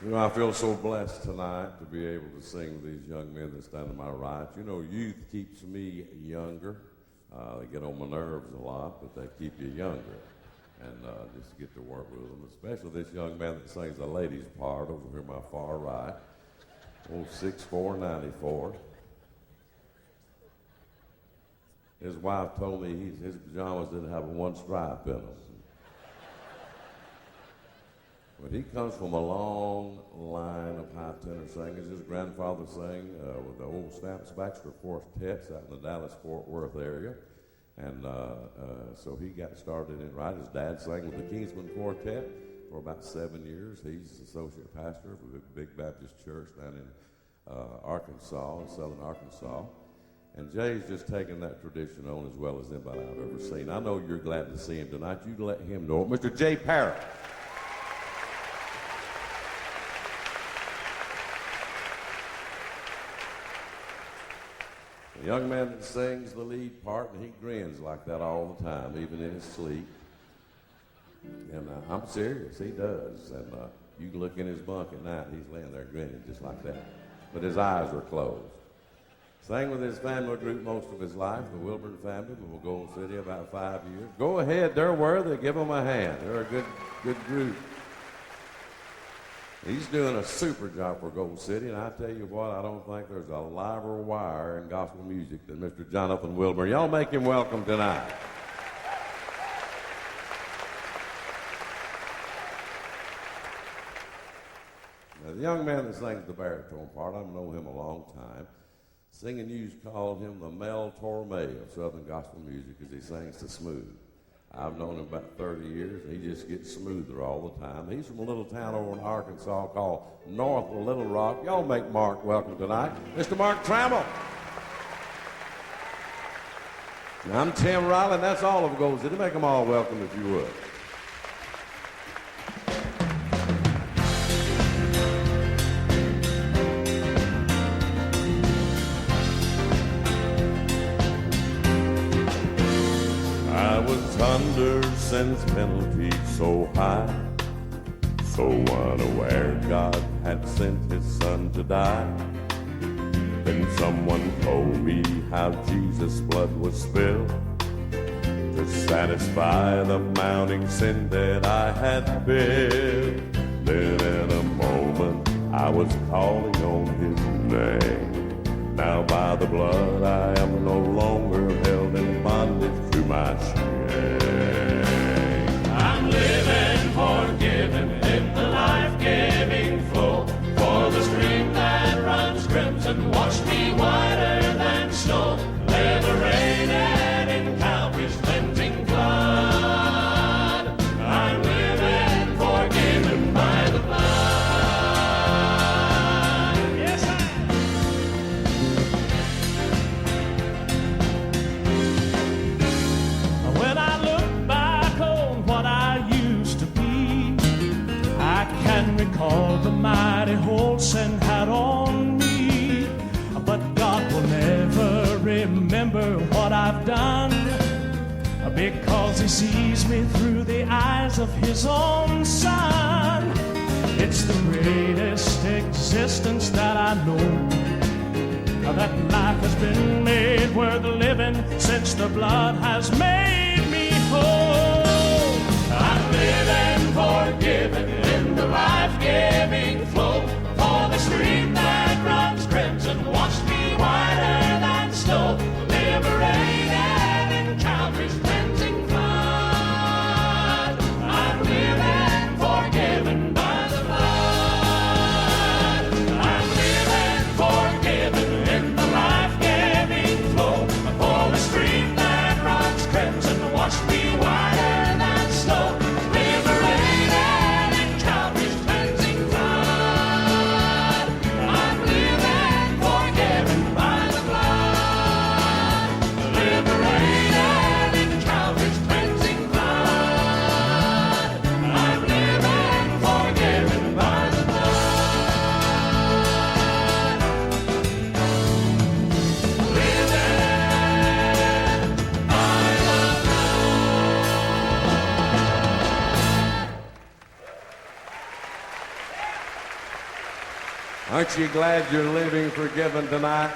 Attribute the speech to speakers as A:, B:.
A: You know, I feel so blessed tonight to be able to sing with these young men that stand to my right. You know, youth keeps me younger. They get on my nerves a lot, but they keep you younger. And just get to work with them, especially this young man that sings the ladies' part over here my far right. Oh, 6'4", 94. His wife told me his pajamas didn't have one stripe in them. But he comes from a long line of high tenor singers. His grandfather sang with the old Stamps Baxter Quartets out in the Dallas-Fort Worth area. And so he got started in right. His dad sang with the Kingsman Quartet for about 7 years. He's associate pastor of a big Baptist church down in Arkansas, in southern Arkansas. And Jay's just taken that tradition on as well as anybody I've ever seen. I know you're glad to see him tonight. You let him know it. Mr. Jay Parrott. A young man that sings the lead part, and he grins like that all the time, even in his sleep. And I'm serious, he does. And you can look in his bunk at night, he's laying there grinning just like that. But his eyes are closed. Sang with his family group most of his life, the Wilburn family from Gold City, about 5 years. Go ahead, they're worthy, give them a hand. They're a good group. He's doing a super job for Gold City, and I tell you what, I don't think there's a liver wire in gospel music than Mr. Jonathan Wilburn. Y'all make him welcome tonight. Now, the young man that sings the baritone part, I've known him a long time. Singing News called him the Mel Torme of Southern gospel music because he sings so smooth. I've known him about 30 years, and he just gets smoother all the time. He's from a little town over in Arkansas called North Little Rock. Y'all make Mark welcome tonight. Mr. Mark Trammell. I'm Tim Riley, and that's all of Gold City. Make them all welcome if you would. Under sin's penalty so high, so unaware God had sent his son to die. Then someone told me how Jesus' blood was spilled to satisfy the mounting sin that I had built. Then in a moment I was calling on his name. Now by the blood I am no longer held in bondage to my shame. I'm living forgiven in the life-giving flow, for the stream that runs crimson washed me whiter than snow, liberated in Calvary's cleansing flood. I'm living forgiven by the blood. Yes, when I look back on what I used to be, I can recall the mighty hold sin had on me. But God will never remember what I've done, because he sees me through the eyes of his own son. It's the greatest existence that I know, that life has been made worth living since the blood has made me whole. I'm living forgiven in the life-giving flow, for the stream that runs crimson washed me whiter than snow, liberated in Calvary's cleansing flood. I'm living forgiven by the blood. I'm living forgiven in the life-giving flow, for the stream that runs crimson washed me whiter than snow, liberated in
B: Aren't you glad you're living forgiven tonight?